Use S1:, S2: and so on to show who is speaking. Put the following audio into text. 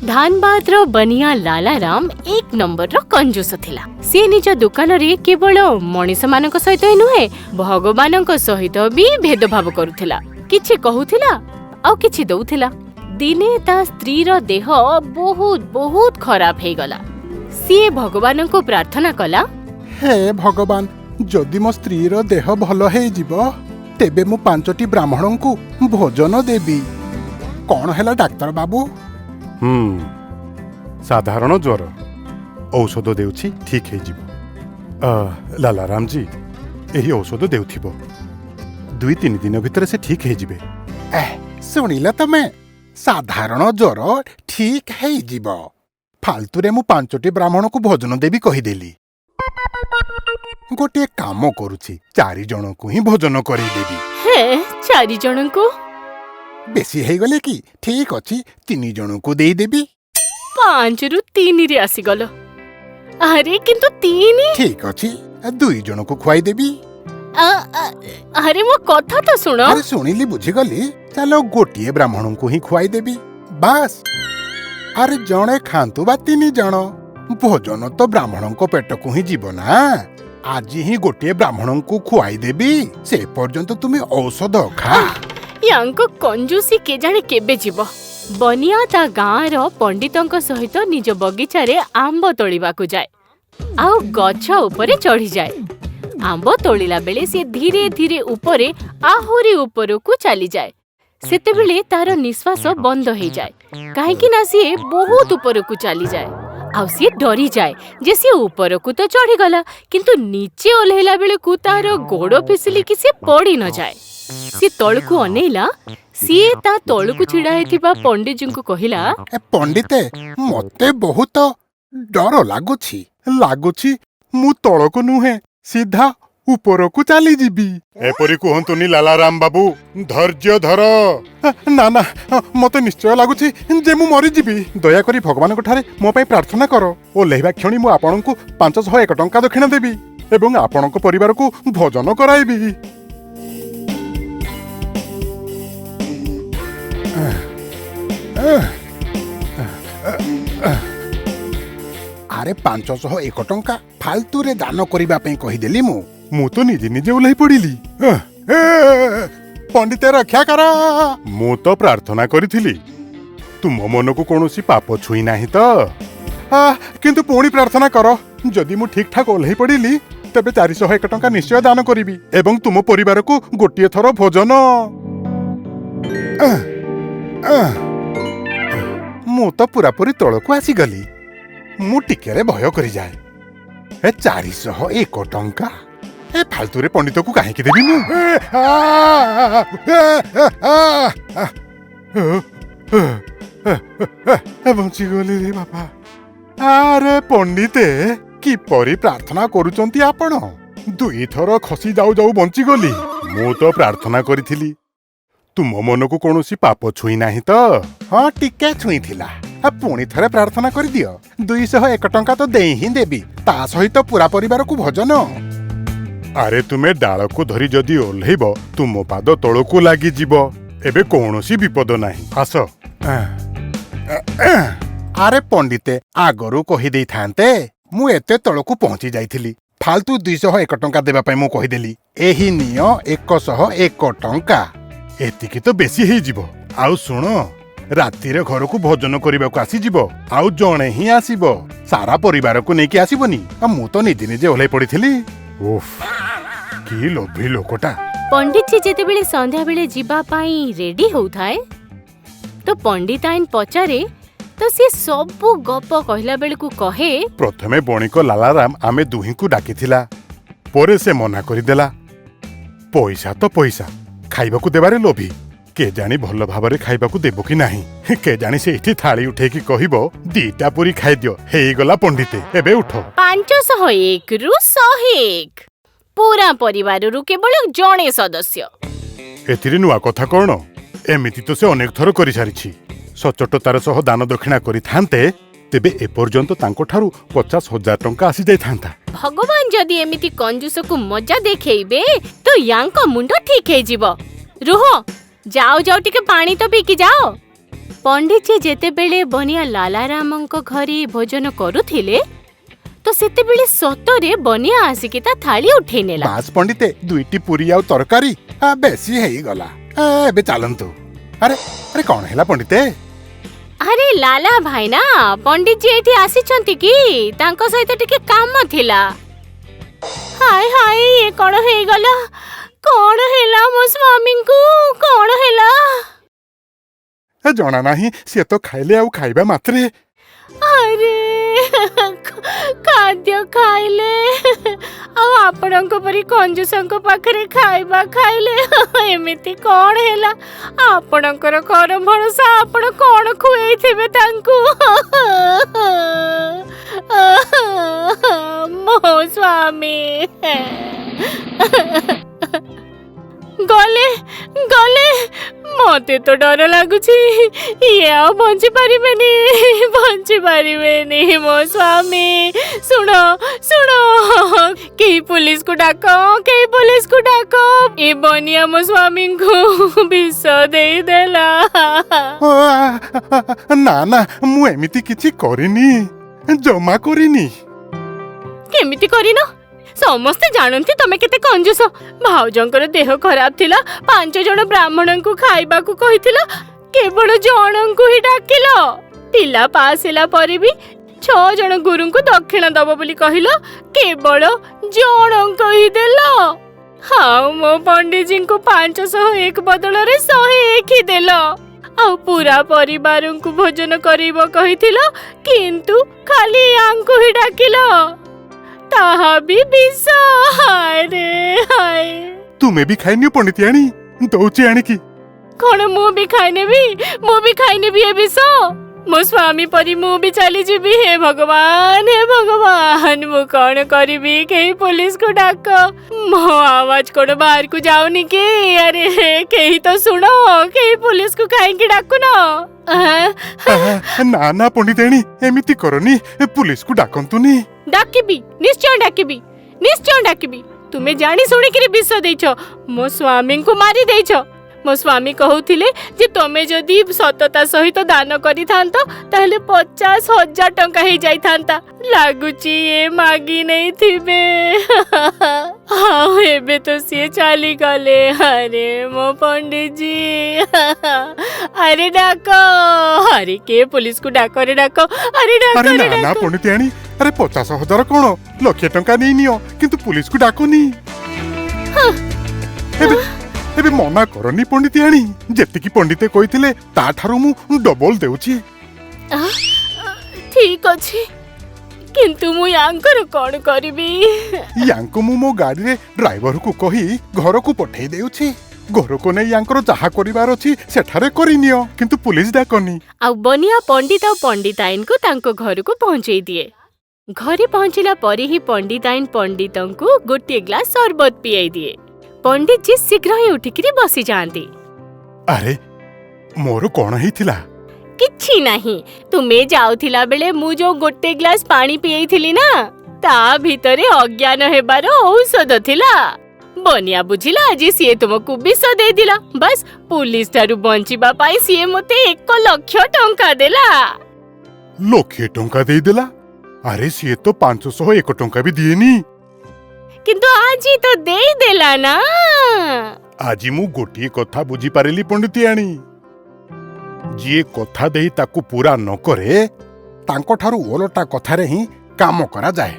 S1: धानबाद रो बनिया लालाराम एक नंबर रो कंजूस थिला। से निज दुकान रे केवल मनीष मानक सहित नुहे भगवान सहित भी भेदभाव करुथिला। किछि कहूथिला आ किछि दउथिला। दिने ता स्त्री रो देह बहुत बहुत खराब हे गला। सी भगवान को प्रार्थना कला,
S2: हे भगवान, जदि मो स्त्री रो देह भल हे जिवो तेबे मु 5टी ब्राह्मण को भोजन देबी। कौन हैला डाक्टर बाबू?
S3: साधारण ज्वर, औषध देउछि ठीक हे जिवो। लालाराम जी एही औषध देउथिबो, 2-3 दिन भितर से ठीक हे जिवे।
S2: सुनिला तमे, साधारण ज्वर ठीक है जीव। फालतू रे मु 5टी ब्राह्मण को भोजन देवी कहीदेली। गोटे काम करुछि, 4 जन को ही भोजन करे देवी।
S1: हे 4 जन को
S2: बेसी है गले कि ठीक अछि 3 जन को देई देवी।
S1: 5 रु 3 रे आसी गलो। अरे किंतु 3
S2: ठीक अछि 2 जन को खुआई देवी।
S1: अरे वो कथा तो सुनो।
S2: अरे सुनिली बुझी गली, चलो गोटिए ब्राह्मण को ही खुआई देवी बस। अरे जणे खांतु बा 3 जन, भोजन तो ब्राह्मण को पेट को ही जीव ना। आज ही गोटिए ब्राह्मण को खुआई देवी, से पर्यंत तुम्हें औषध खा।
S1: यांको कंजूसी के जाने केबे जीव। बनिया ता गाँ रो पंडितंक सहित निज बगीचा रे आंब तोड़ीबा को जाए। आउ गछ ऊपर चढ़ी जाए। आंब तोड़िला बेले से धीरे धीरे ऊपरे आहुरी ऊपर को चली जाए। सेते बेले तार निश्वास बंद हो जाए, काहेकि ना सी बहुत ऊपर को चली जाए। आउ सी डरी जाए जे सी ऊपर को तो चढ़ी गला, किंतु नीचे ओल्हेला बेले को तार गोड़ फिसली कि से पड़ी न जाए। सी तळकु अनेला, सीए ता तळकु छिड़ा हेथिबा पंडित जी को कहिला,
S2: पंडिते मते बहुत डर लागुछि मु तळकु नुहे सीधा ऊपर को चली जीबी।
S3: एपरी कहंतुनी लालाराम बाबू, धैर्य धर।
S2: ना ना, मते निश्चय लागुछि जे मु मरि जीबी। दया करी भगवान को ठारे मो पई प्रार्थना करो। ओ लेहिबा क्षणी मु आपन को 501 टंका दक्षिणा देबी एवं आपन को परिवार को भोजन कराइबी। अरे 501 टंका फालतू रे दान करिबा पई कहिदेली मु तो निजे निजे उलाई पड़िली। पंडित रक्षा कर।
S3: मु तो प्रार्थना करिथिली तुम मन को कौनसी पाप छुई नाही तो।
S2: किंतु पुणी प्रार्थना कर, जदि मु ठीक ठाक ओल्हे पड़िली तेबे 401 टंका निश्चय दान करिबी एवं तुम परिवार को गोटिए थर भोजन। मु तो पूरापूरी तळकु आसी गली। मु टिकेरे भय करि जाए। 401 टंका ए फालतू रे पंडित को काहे की देबी मु? बंची गली रे बाबा। अरे पंडिते कि परी प्रार्थना करूचंती आपण? 2 थर खसी जाऊ जाऊ बंची गली।
S3: मु तो प्रार्थना करिथिली तुम मन को कौनसी पाप छुई नाही तो।
S2: हाँ टिके छुई थिला। पुणी थरे प्रार्थना कर दियो। 201 टंका तो देई ही देबी, ता सहित पूरा परिवार को भोजन।
S3: अरे तुमे डाल को धरी जदि ओल्हेब तुम पाद तळकु लागि जीवो। एबे कौनसी विपद नाही, आस।
S2: अरे पंडिते आगरू कहि देई थांते, मु एते तळकु पहुंची जाइथिली। फालतू 201 टंका देबा पई मु कहि देली। एही नियो 101 टंका।
S3: एतिकी तो बेसी ही जीवो। आउ सुन, राति रे घर को भोजन करबा को आसी जीवो। आउ जणे ही आसीबो, सारा परिवार को नेकी आसीबोनी। मु तो निजे निजे ओलाई पड़िथिली। उफ, की लोभी लोकटा।
S1: पंडित जी जेते बेले संध्या बेले जीवा पाई रेडी होउथाए तो पंडित आइन पचारे तो से सबु गप कहला बेले को कहे,
S3: प्रथमे बणिक लालाराम आमे दुही को डाकिथिला, परे से मना करि देला। पैसा तो पैसा, खाइबा को देबारे लोभी। के जानी भल भाबरे खाइबा को देबो कि नाही। के जानी से इठी थाली उठे की कहिबो 2टा पूरी खाइ दियो। हेई गला पंडिते, एबे उठो।
S1: 501 रु 101 पूरा परिवार रु केवल जणे सदस्य।
S3: एथिरे नुआ कथा कोन? एमिति तो से अनेक थर करि सारिछि। सचोटतार सह दान दक्षिणा करि थांते तेबे ए पर्यंत तांको ठारू 50,000 टंका आसी जाय थांता।
S1: भगवान जदि एमिति कंजूस को मजा देखेइबे तो यांको मुंड ठीक हे जीवो। रुहो, जाओ जाओ टिके पानी तो पीकी जाओ। पंडितजी जेतेबेले बनिया लालारामଙ୍କ घरे भोजन करुथिले तो सेतेबेले सतरे बनिया आसिकी ता थाली उठेई नेला।
S2: बास पंडिते दुईटी पुरी आउ तरकारी बेसी हेई गला एबे चालंतु। अरे अरे कौन हैला पंडिते?
S1: अरे लाला भाई ना पंडित जी एठी आसीचंती की तांको सहित टिके काम थिला। हाय हाय ये कौन हेई गला? कौन हेला मो स्वामी को? कौन हेला?
S2: जणा नाही से तो खाइले आउ खाइबा मात्रे।
S1: अरे खाद्य खाइले आपणक परी कंजूसंक पाखरे खाइबा खाइले एमिति कौन हेला? आपणकर कर भरोसा आपण कौन खुएइथिबे तांकू? मो स्वामी गले गले मते तो डर लागुची ये आ बंची पारिबेनी मो स्वामी। सुनो सुनो के पुलिस को डाको ए बनिया मो स्वामी को विष दे देला।
S2: ना ना मु एमिति किछि करिनी जमा करिनी।
S1: केमिति करिनो? समस्ते जानती तमे केते कंजूस। भाउजंकर देह खराब थिला 5 जण ब्राह्मण को खाइबा को कहिथिला केवल जण को ही डाकिलो। पिला पास होला परे भी 6 जण गुरु को दक्षिणा दबो बोली कहिलो केवल जण को ही देलो। हां मो पंडित जी को 501 बदल रे 101 ही देलो। आ पूरा परिवार को भोजन करिबो कहिथिलो किंतु खाली आंको ही डाकिलो ताहा भी विष। हाय रे हाय।
S2: तुमे भी खाइनी पंडितियाणी दौची आणी की?
S1: कौन मु भी खाइने भी ए विष? मो स्वामी परी मु भी चली जीवी। हे भगवान मु कौन करिबी? कहीं पुलिस को डाक। मो आवाज कोड बाहर को जाऊनी की? अरे कहीं तो सुनो कहीं पुलिस को काहे की डाकु
S2: ना ना पंडिताणी एमिति करनी पुलिस को डाकंतुनी।
S1: डाकिबी निश्चय डाकिबी। तुमे जानी सुनी कि विष देइछो मो स्वामी को मारी देइछो। मो स्वामी कहउथिले जे तमे जदी सतता सहित दान करि थांतो ताहले 50,000 टंका हे जाई थांता। लागुची ए मागी नहीं थिबे। हां एबे तो सिए चाली गले। अरे मो पंडित जी अरे डाको। अरे के पुलिस को डाको रे डाको। अरे डाको
S2: अरे ना ना पंडिताणी अरे 50,000 कोन लक्ष टंका नहीं नियो किंतु पुलिस को डाकोनी। एबे मना करनी पंडितियाणी जेतिकी पंडिते कहिथिले ता ठारू मु डबल देउची।
S1: ठीक अछि किंतु मु यांकर कोन करबी?
S2: यांको मु गाड़ी रे ड्राइवर को कही घर को पठेई देउची। घर को नै यांकर जहा करिवार अछि सेठारे करिनियो किंतु पुलिस डाकनी।
S1: आ बनिया पंडित आ पंडिताइन को तांको घर को पहुंचई दिए। घरे पहुंचला परे ही पंडिताइन पंडितन को गोटे ग्लास शरबत पियाई दिए। पंडित जी शीघ्र ही उठिकरी बसी जाती।
S2: अरे मोर कोन हेतिला?
S1: किछि नाही तुमे जाउथिला बेले मु जो गोटे ग्लास पानी पियैथिली ना ता भितरे अज्ञान हेबार औषध थिला। बनिया बुझिला आज सीए तुमको विष दे दिला। बस पुलिस ठारू बंचिबा पाई सीए मते 1 लाख टंका देला।
S2: लक्षे टंका दे देला? अरे सीए तो 501 टंका भी दिएनी।
S1: किंतु आज ही तो दे देला ना।
S2: आज मु गोटिए कथा बुझी पारिली पंडितियाणी जी कथा देही ताकू पूरा न करे तांको ठारू ओलटा कथा रे ही काम करा जाए।